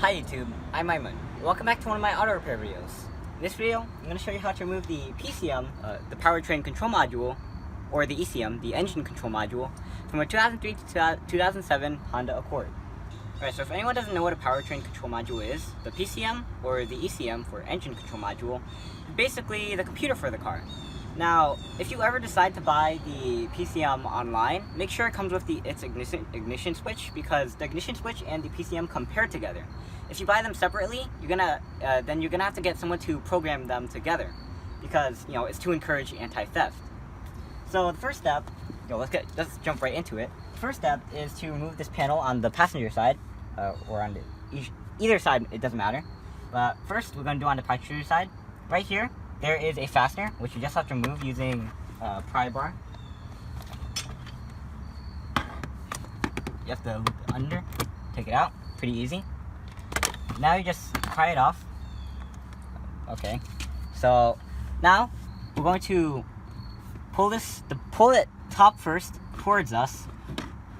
Hi YouTube, I'm Ayman. Welcome back to one of my auto repair videos. In this video, I'm going to show you how to remove the PCM, the Powertrain Control Module, or the ECM, the Engine Control Module, from a 2003 to 2007 Honda Accord. Alright, so if anyone doesn't know what a Powertrain Control Module is, the PCM, or the ECM for Engine Control Module, is basically the computer for the car. Now, if you ever decide to buy the PCM online, make sure it comes with its ignition switch, because the ignition switch and the PCM come paired together. If you buy them separately, then you're gonna have to get someone to program them together, because it's to encourage anti-theft. So the first step, let's jump right into it. The first step is to remove this panel on the passenger side, or on either side. It doesn't matter. But first, we're gonna do on the passenger side. Right here, there is a fastener, which you just have to remove using a pry bar. You have to loop it under, take it out, pretty easy. Now you just pry it off. Okay, so now we're going to pull it top first towards us,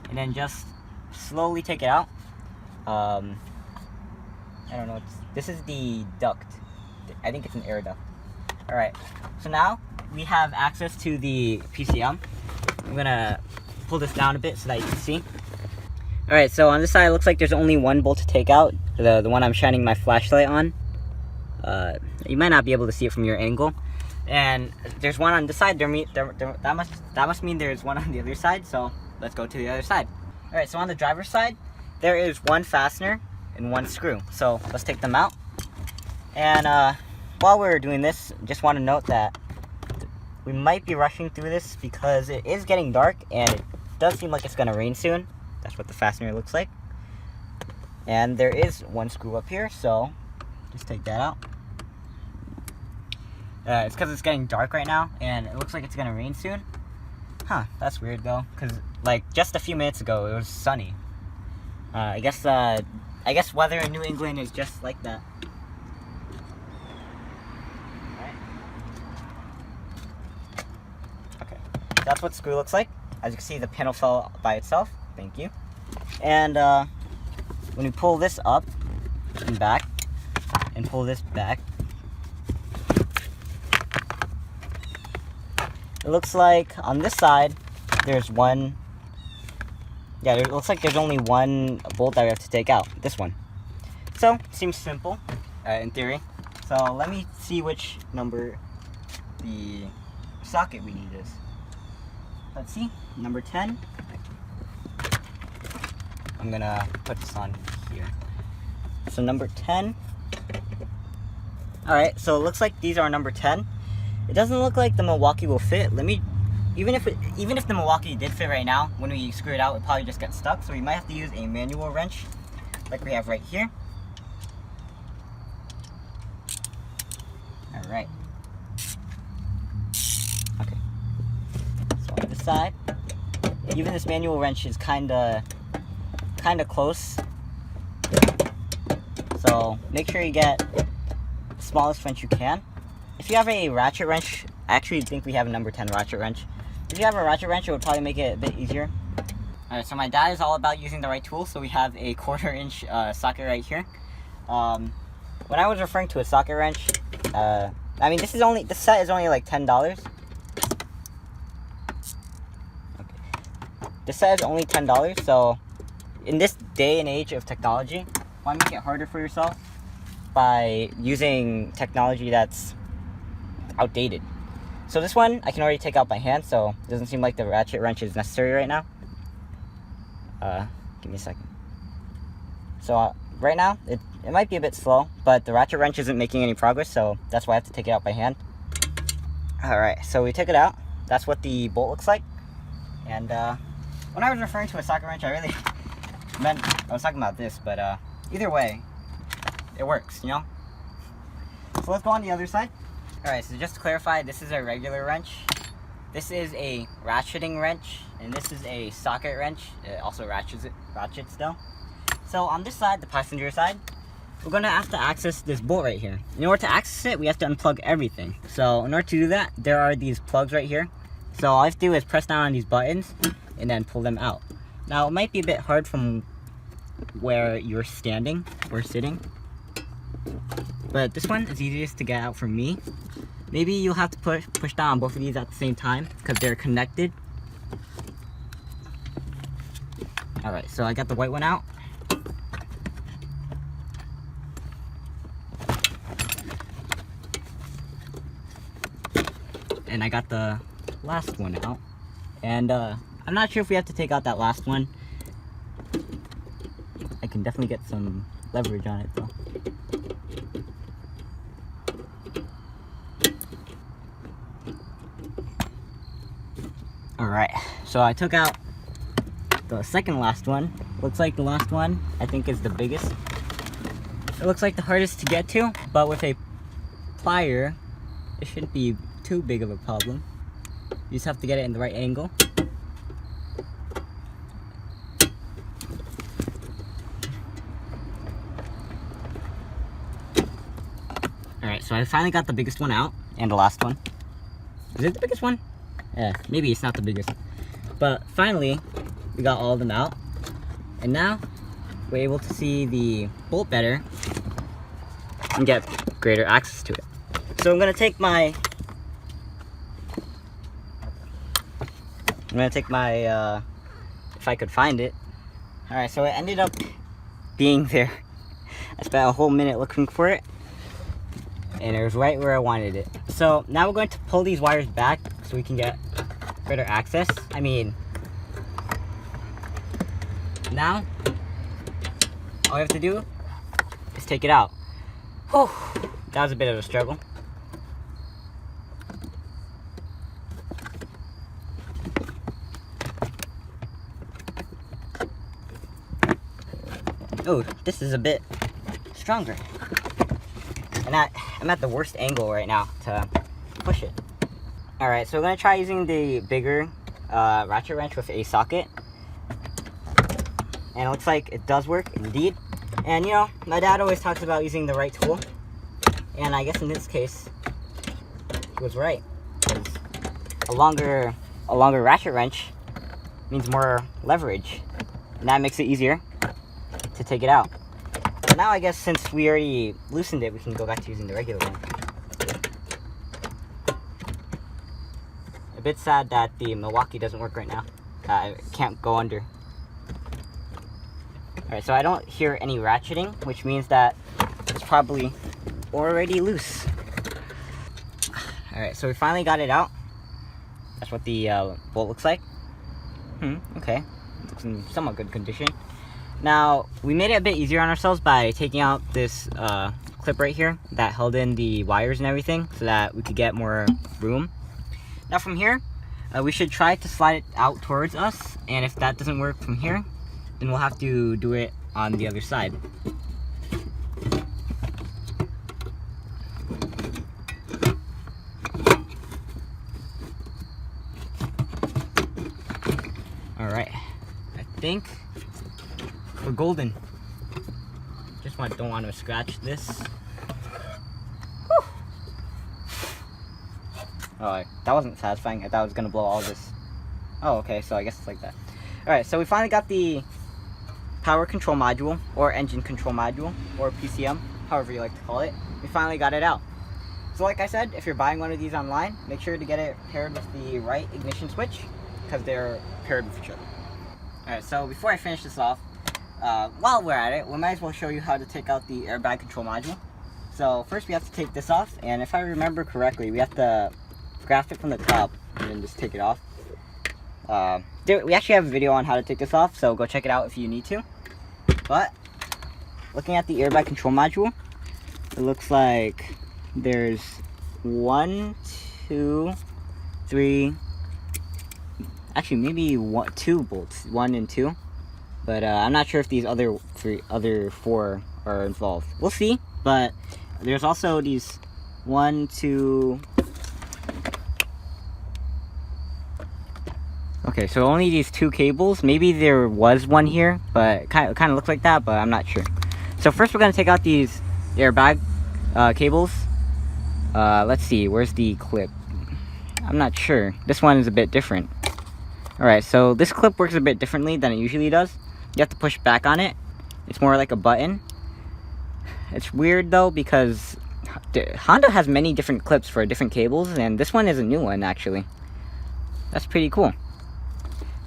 and then just slowly take it out. I don't know, this is the duct. I think it's an air duct. Alright, so now we have access to the PCM. I'm gonna pull this down a bit so that you can see. Alright, so on this side it looks like there's only one bolt to take out, the one I'm shining my flashlight on. You might not be able to see it from your angle. And there's one on this side. That must mean there's one on the other side, so let's go to the other side. Alright, so on the driver's side, there is one fastener and one screw. So let's take them out. And while we're doing this, just want to note that we might be rushing through this because it is getting dark and it does seem like it's going to rain soon. That's what the fastener looks like. And there is one screw up here, so just take that out. It's because it's getting dark right now and it looks like it's going to rain soon. Huh, that's weird though, because like just a few minutes ago it was sunny. I guess weather in New England is just like that. That's what the screw looks like. As you can see, the panel fell by itself. Thank you. And when we pull this up and back, and pull this back, it looks like on this side there's one. Yeah, it looks like there's only one bolt that we have to take out. This one. So seems simple in theory. So let me see which number the socket we need is. Let's see, number 10. I'm gonna put this on here. So number 10. Alright, so it looks like these are number 10. It doesn't look like the Milwaukee will fit. Even if the Milwaukee did fit right now, when we screw it out, it probably just gets stuck. So we might have to use a manual wrench, like we have right here. Alright. Side. Even this manual wrench is kinda close, so make sure you get the smallest wrench you can. If you have a ratchet wrench, I actually think we have a number 10 ratchet wrench. If you have a ratchet wrench, it would probably make it a bit easier. Alright, so my dad is all about using the right tool, so we have a 1/4 inch socket right here. When I was referring to a socket wrench, I mean this set is only like $10. This set is only $10, so in this day and age of technology, why make it harder for yourself by using technology that's outdated? So this one I can already take out by hand, so it doesn't seem like the ratchet wrench is necessary right now. Give me a second. So right now, it might be a bit slow, but the ratchet wrench isn't making any progress, so that's why I have to take it out by hand. Alright, so we took it out. That's what the bolt looks like. And when I was referring to a socket wrench, I really meant I was talking about this, but either way, it works, So let's go on the other side. Alright, so just to clarify, this is a regular wrench. This is a ratcheting wrench, and this is a socket wrench. It also ratchets though. So on this side, the passenger side, we're gonna have to access this bolt right here. In order to access it, we have to unplug everything. So in order to do that, there are these plugs right here. So all I have to do is press down on these buttons and then pull them out. Now it might be a bit hard from where you're standing or sitting. But this one is easiest to get out for me. Maybe you'll have to push down on both of these at the same time because they're connected. Alright, so I got the white one out. And I got the last one out. And I'm not sure if we have to take out that last one. I can definitely get some leverage on it though. Alright, so I took out the second last one. Looks like the last one, I think, is the biggest. It looks like the hardest to get to, but with a plier, it shouldn't be too big of a problem. You just have to get it in the right angle. Alright, so I finally got the biggest one out, and the last one. Is it the biggest one? Yeah, maybe it's not the biggest. But finally, we got all of them out. And now, we're able to see the bolt better and get greater access to it. So I'm gonna take my if I could find it. Alright, so it ended up being there. I spent a whole minute looking for it, and it was right where I wanted it. So now we're going to pull these wires back so we can get greater access. I mean, now all we have to do is take it out. Whew, that was a bit of a struggle. Oh, this is a bit stronger. And I'm at the worst angle right now to push it. Alright, so we're going to try using the bigger ratchet wrench with a socket. And it looks like it does work, indeed. And you know, my dad always talks about using the right tool. And I guess in this case, he was right. Because a longer ratchet wrench means more leverage. And that makes it easier to take it out. But now I guess since we already loosened it, we can go back to using the regular one. A bit sad that the Milwaukee doesn't work right now. It can't go under. Alright, so I don't hear any ratcheting, which means that it's probably already loose. Alright, so we finally got it out. That's what the bolt looks like. Okay. It looks in somewhat good condition. Now, we made it a bit easier on ourselves by taking out this clip right here that held in the wires and everything so that we could get more room. Now from here, we should try to slide it out towards us, and if that doesn't work from here, then we'll have to do it on the other side. Alright, I think we're golden. Just don't want to scratch this. Whew. Oh, that wasn't satisfying. I thought I was gonna blow all this. Oh, okay, so I guess it's like that. Alright, so we finally got the power control module, or engine control module, or PCM, however you like to call it. We finally got it out. So like I said, if you're buying one of these online, make sure to get it paired with the right ignition switch, because they're paired with each other. Alright, so before I finish this off, while we're at it, we might as well show you how to take out the airbag control module. So first we have to take this off, and if I remember correctly, we have to grasp it from the top and then just take it off. We actually have a video on how to take this off, so go check it out if you need to. But looking at the airbag control module, it looks like there's 1, 2, 3, actually maybe 2 bolts, 1 and 2. But I'm not sure if these other 4 are involved. We'll see. But there's also these 1, 2. Okay, so only these 2 cables. Maybe there was one here, but it kind of looks like that, but I'm not sure. So first we're gonna take out these airbag cables. Let's see, where's the clip? I'm not sure. This one is a bit different. Alright, so this clip works a bit differently than it usually does. You have to push back on it, It's more like a button. It's weird though because Honda has many different clips for different cables, and this one is a new one actually. That's pretty cool.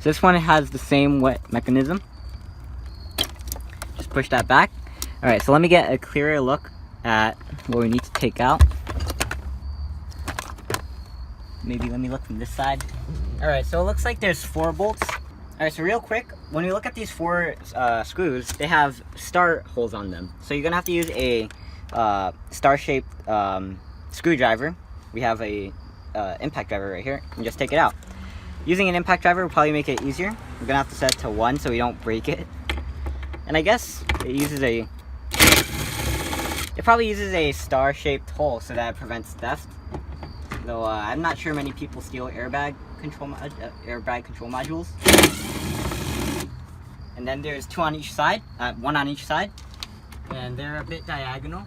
So this one has the same wet mechanism. Just push that back. Alright, so let me get a clearer look at what we need to take out. Maybe let me look from this side. Alright, so it looks like there's 4 bolts. Alright, so real quick, when you look at these 4 screws, they have star holes on them. So you're gonna have to use a star-shaped screwdriver. We have a impact driver right here, and just take it out. Using an impact driver will probably make it easier. We're gonna have to set it to 1 so we don't break it. And I guess it probably uses a star-shaped hole so that it prevents theft. Though I'm not sure many people steal airbag control modules. And then there's 2 on each side, 1 on each side, and they're a bit diagonal.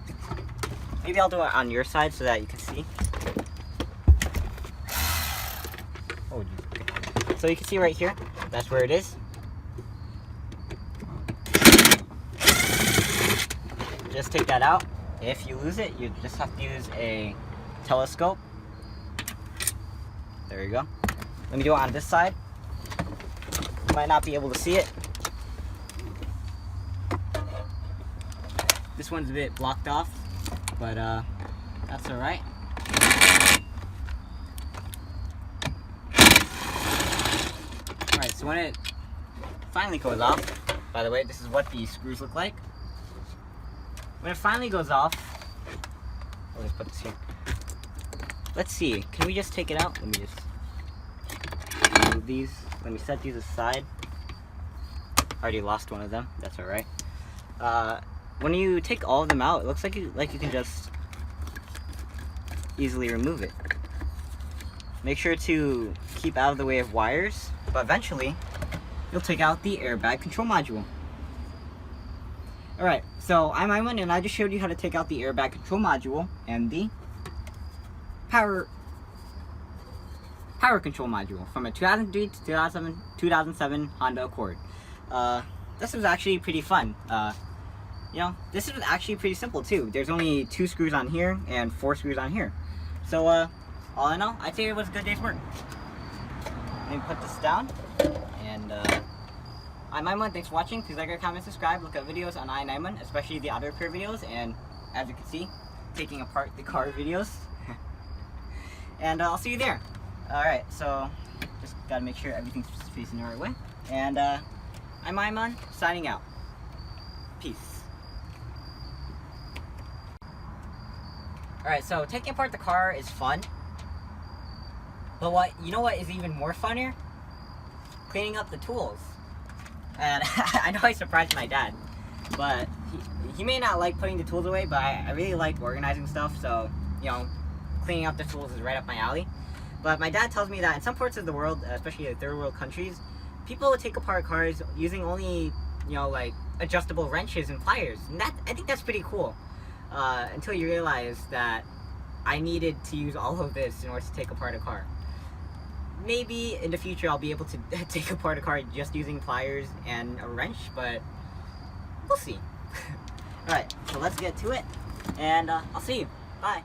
Maybe I'll do it on your side so that you can see. Oh, so you can see right here, that's where it is. Just take that out. If you lose it, you just have to use a telescope. There you go. Let me do it on this side. You might not be able to see it. This one's a bit blocked off, but that's alright. Alright, so when it finally goes off, by the way, this is what the screws look like. When it finally goes off, I'll just put this here. Let's see, can we just take it out? Let me just remove these. Let me set these aside. Already lost one of them, that's alright. When you take all of them out, it looks like you can just easily remove it. Make sure to keep out of the way of wires, but eventually you'll take out the airbag control module. Alright, so I'm Iman, and I just showed you how to take out the airbag control module and the power control module from a 2003 to 2007 Honda Accord. This was actually pretty fun. You know, this is actually pretty simple too. There's only 2 screws on here and 4 screws on here. So all in all, I'd say it was a good day's work. Let me put this down, and I'm Iman. Thanks for watching. Please like, comment, subscribe. Look at videos on Iman, especially the auto repair videos, and as you can see, taking apart the car videos. And I'll see you there. Alright, so just gotta make sure everything's facing the right way. And I'm Iman, signing out. Peace. Alright, so taking apart the car is fun. But you know what is even more funnier? Cleaning up the tools. And I know I surprised my dad, but he may not like putting the tools away, but I really like organizing stuff, so, you know, cleaning up the tools is right up my alley. But my dad tells me that in some parts of the world, especially in third world countries, people take apart cars using only, you know, like adjustable wrenches and pliers. And I think that's pretty cool. Until you realize that I needed to use all of this in order to take apart a car. Maybe in the future I'll be able to take apart a car just using pliers and a wrench, but we'll see. Alright, so let's get to it, and I'll see you. Bye.